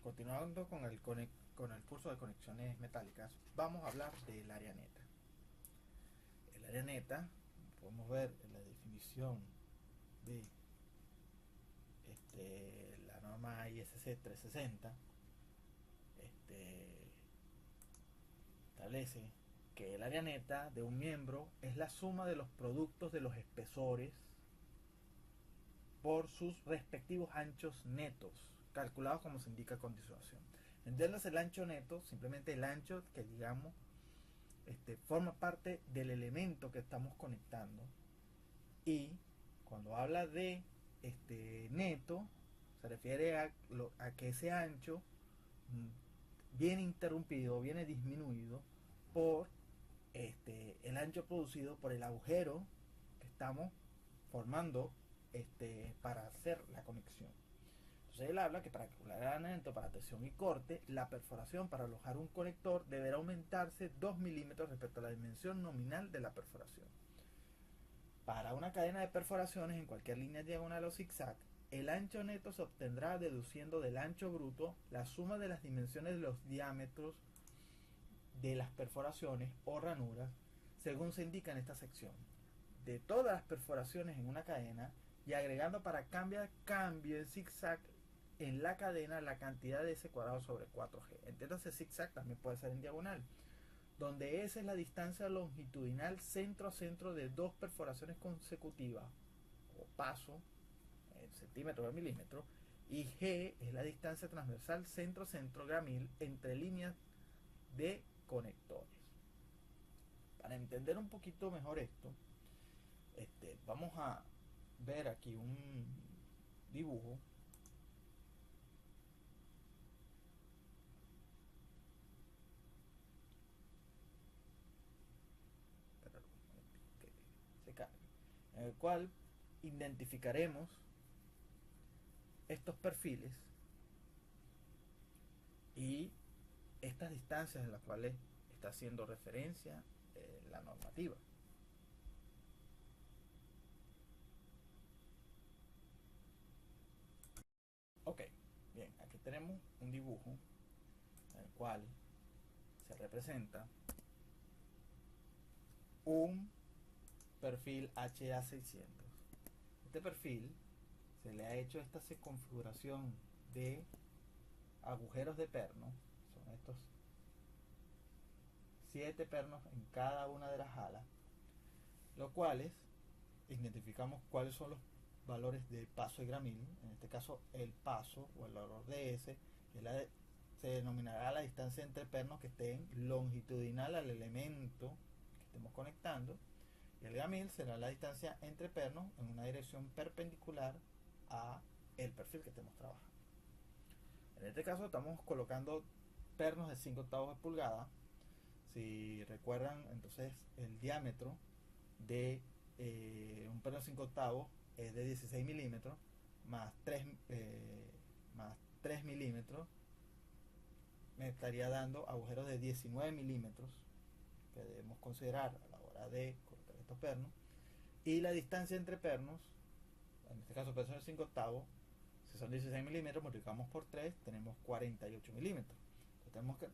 Continuando con con el curso de conexiones metálicas, vamos a hablar del área neta. El área neta, podemos ver en la definición de la norma ISC 360, establece que el área neta de un miembro es la suma de los productos de los espesores por sus respectivos anchos netos, calculados como se indica a continuación. Entiéndase el ancho neto, simplemente el ancho que digamos forma parte del elemento que estamos conectando. Y cuando habla de neto, se refiere a que ese ancho viene interrumpido, viene disminuido por el ancho producido por el agujero que estamos formando para hacer la conexión. Entonces él habla que para calcular el ancho para tensión y corte, la perforación para alojar un conector deberá aumentarse 2 milímetros respecto a la dimensión nominal de la perforación. Para una cadena de perforaciones en cualquier línea diagonal o zigzag, el ancho neto se obtendrá deduciendo del ancho bruto la suma de las dimensiones de los diámetros de las perforaciones o ranuras, según se indica en esta sección, de todas las perforaciones en una cadena y agregando para cambio en zigzag en la cadena la cantidad de S cuadrado sobre 4G. Entiéndase, zigzag también puede ser en diagonal, donde S es la distancia longitudinal centro a centro de dos perforaciones consecutivas o paso en centímetros o milímetros, y G es la distancia transversal centro a centro gramil entre líneas de conectores. Para entender un poquito mejor esto, vamos a ver aquí un dibujo en el cual identificaremos estos perfiles y estas distancias en las cuales está haciendo referencia la normativa. Ok, bien, aquí tenemos un dibujo en el cual se representa un perfil HA600. Este perfil se le ha hecho esta configuración de agujeros de perno, son estos 7 pernos en cada una de las alas, los cuales identificamos cuáles son los valores de paso y gramil. En este caso el paso o el valor de S se denominará la distancia entre pernos que estén longitudinal al elemento que estemos conectando, y el gramil será la distancia entre pernos en una dirección perpendicular a el perfil que estemos trabajando. En este caso estamos colocando pernos de 5/8 de pulgada. Si recuerdan, entonces el diámetro de un perno de 5/8 es de 16 milímetros más 3 milímetros me estaría dando agujeros de 19 milímetros que debemos considerar a la hora de colocar estos pernos, y la distancia entre pernos, en este caso pernos de 5/8, si son 16 milímetros multiplicamos por 3, tenemos 48 milímetros. Entonces tenemos que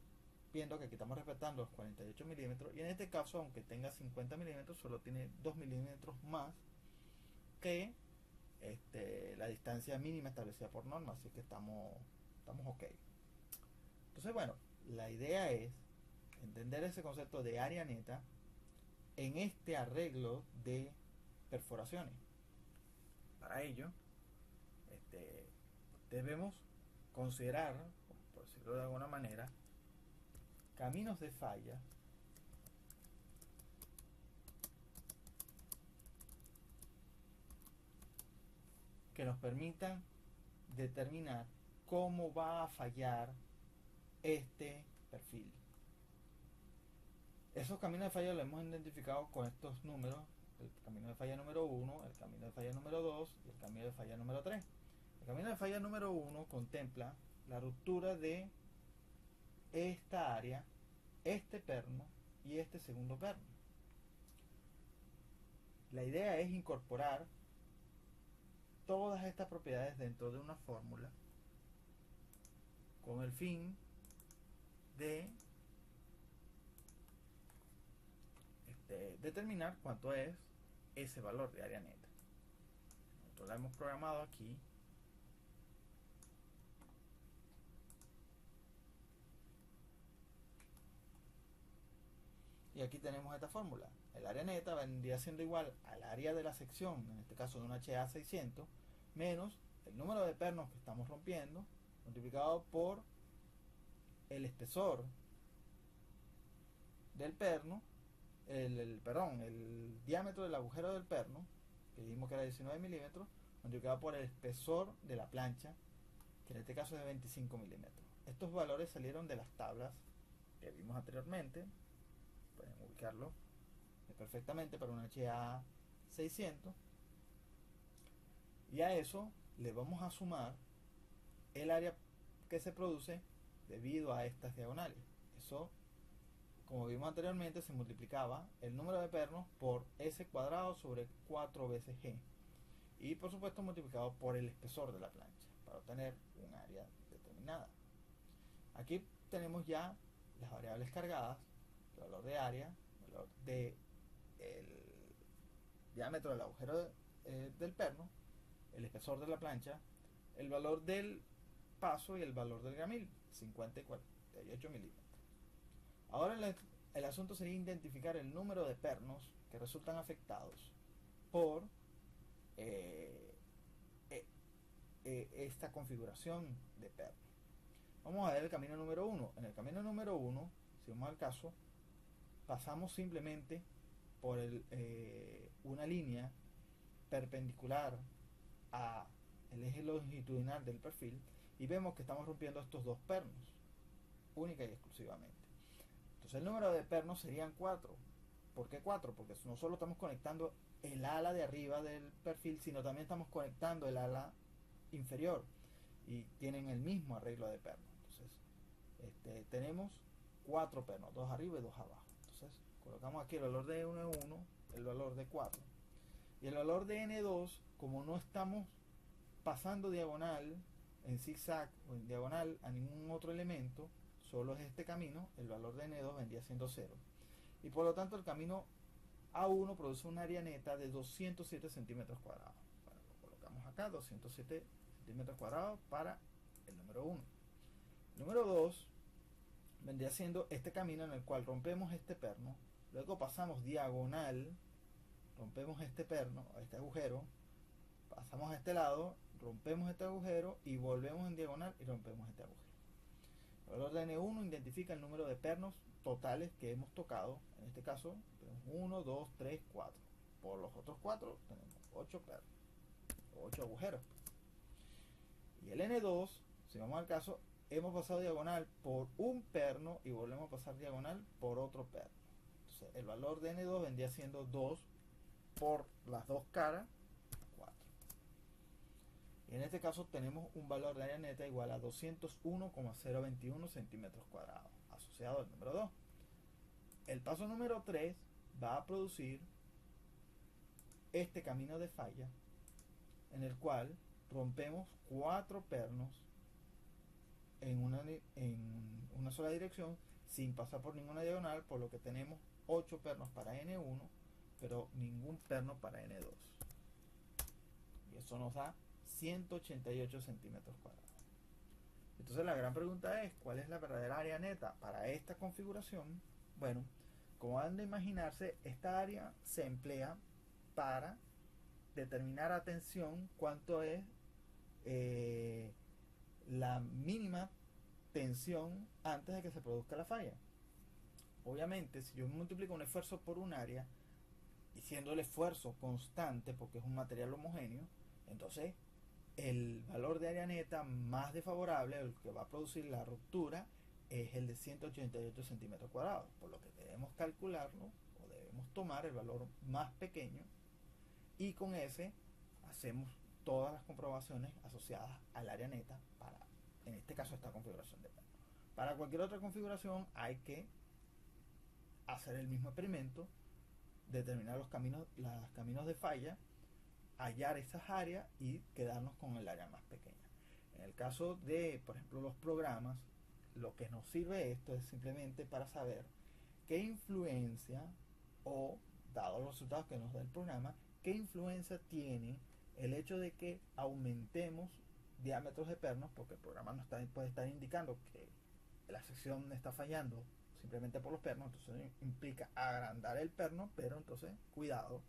viendo que aquí estamos respetando los 48 milímetros, y en este caso, aunque tenga 50 milímetros, solo tiene 2 milímetros más que la distancia mínima establecida por norma, así que estamos ok. Entonces, bueno, la idea es entender ese concepto de área neta en este arreglo de perforaciones. Para ello, debemos considerar, por decirlo de alguna manera, caminos de falla que nos permitan determinar cómo va a fallar este perfil. Esos caminos de falla los hemos identificado con estos números: el camino de falla número 1, el camino de falla número 2 y el camino de falla número 3. El camino de falla número 1 contempla la ruptura de esta área, este perno y este segundo perno. La idea es incorporar todas estas propiedades dentro de una fórmula con el fin de determinar cuánto es ese valor de área neta. Nosotros la hemos programado aquí. Y aquí tenemos esta fórmula. El área neta vendría siendo igual al área de la sección, en este caso de un HA600, menos el número de pernos que estamos rompiendo, multiplicado por el espesor del perno, el diámetro del agujero del perno, que dijimos que era 19 milímetros, multiplicado por el espesor de la plancha, que en este caso es de 25 milímetros. Estos valores salieron de las tablas que vimos anteriormente. Pueden ubicarlo perfectamente para un HA 600, y a eso le vamos a sumar el área que se produce debido a estas diagonales. Eso, como vimos anteriormente, se multiplicaba el número de pernos por S cuadrado sobre 4 veces G, y por supuesto multiplicado por el espesor de la plancha para obtener un área determinada. Aquí tenemos ya las variables cargadas: el valor de área, el valor de el diámetro del agujero del perno, el espesor de la plancha, el valor del paso y el valor del gramil, 50 y 48 milímetros. Ahora el asunto sería identificar el número de pernos que resultan afectados por esta configuración de perno. Vamos a ver el camino número 1. En el camino número 1, si vamos al caso, pasamos simplemente por una línea perpendicular a el eje longitudinal del perfil, y vemos que estamos rompiendo estos dos pernos única y exclusivamente. Entonces el número de pernos serían 4. ¿Por qué 4? Porque no solo estamos conectando el ala de arriba del perfil, sino también estamos conectando el ala inferior, y tienen el mismo arreglo de pernos. Entonces tenemos 4 pernos, 2 arriba y 2 abajo. Entonces colocamos aquí el valor de N1, el valor de 4, y el valor de N2, como no estamos pasando diagonal en zigzag o en diagonal a ningún otro elemento, solo es este camino, el valor de N2 vendría siendo 0, y por lo tanto el camino A1 produce un área neta de 207 centímetros cuadrados. Bueno, lo colocamos acá, 207 centímetros cuadrados para el número 1. El número 2 vendría siendo este camino en el cual rompemos este perno, luego pasamos diagonal, rompemos este perno, este agujero, pasamos a este lado, rompemos este agujero y volvemos en diagonal y rompemos este agujero. El valor de N1 identifica el número de pernos totales que hemos tocado. En este caso tenemos 1, 2, 3, 4. Por los otros 4 tenemos 8 pernos, 8 agujeros. Y el N2, si vamos al caso, hemos pasado diagonal por un perno y volvemos a pasar diagonal por otro perno. Entonces el valor de N2 vendría siendo 2 por las dos caras, 4. Y en este caso tenemos un valor de área neta igual a 201,021 centímetros cuadrados, asociado al número 2. El paso número 3 va a producir este camino de falla, en el cual rompemos 4 pernos en una sola dirección sin pasar por ninguna diagonal, por lo que tenemos 8 pernos para N1, pero ningún perno para N2. Y eso nos da 188 centímetros cuadrados. Entonces la gran pregunta es, ¿cuál es la verdadera área neta para esta configuración? Bueno, como han de imaginarse, esta área se emplea para determinar a tensión cuánto es la mínima tensión antes de que se produzca la falla. Obviamente, si yo multiplico un esfuerzo por un área, y siendo el esfuerzo constante porque es un material homogéneo, entonces el valor de área neta más desfavorable, el que va a producir la ruptura, es el de 188 centímetros cuadrados, por lo que debemos calcularlo o debemos tomar el valor más pequeño, y con ese hacemos todas las comprobaciones asociadas al área neta para, en este caso, esta configuración de perno. Para cualquier otra configuración hay que hacer el mismo experimento, determinar los caminos de falla, hallar esas áreas y quedarnos con el área más pequeña. En el caso de, por ejemplo, los programas, lo que nos sirve esto es simplemente para saber qué influencia o, dado los resultados que nos da el programa, qué influencia tiene el hecho de que aumentemos diámetros de pernos, porque el programa nos puede estar indicando que la sección está fallando simplemente por los pernos, entonces implica agrandar el perno, pero entonces, cuidado,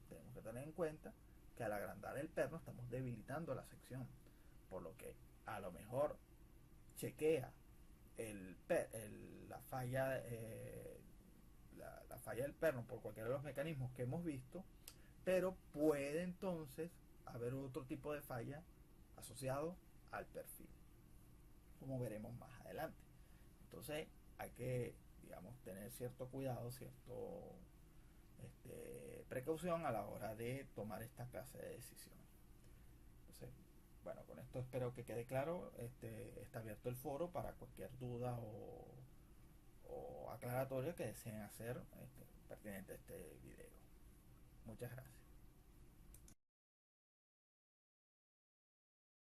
tenemos que tener en cuenta que al agrandar el perno estamos debilitando la sección, por lo que a lo mejor chequea la falla la falla del perno por cualquiera de los mecanismos que hemos visto, pero puede entonces haber otro tipo de falla asociado al perfil, como veremos más adelante. Entonces hay que, digamos, tener cierto cuidado, cierto precaución a la hora de tomar esta clase de decisiones. Entonces, bueno, con esto espero que quede claro. Está abierto el foro para cualquier duda o aclaratoria que deseen hacer pertinente a este video. Muchas gracias.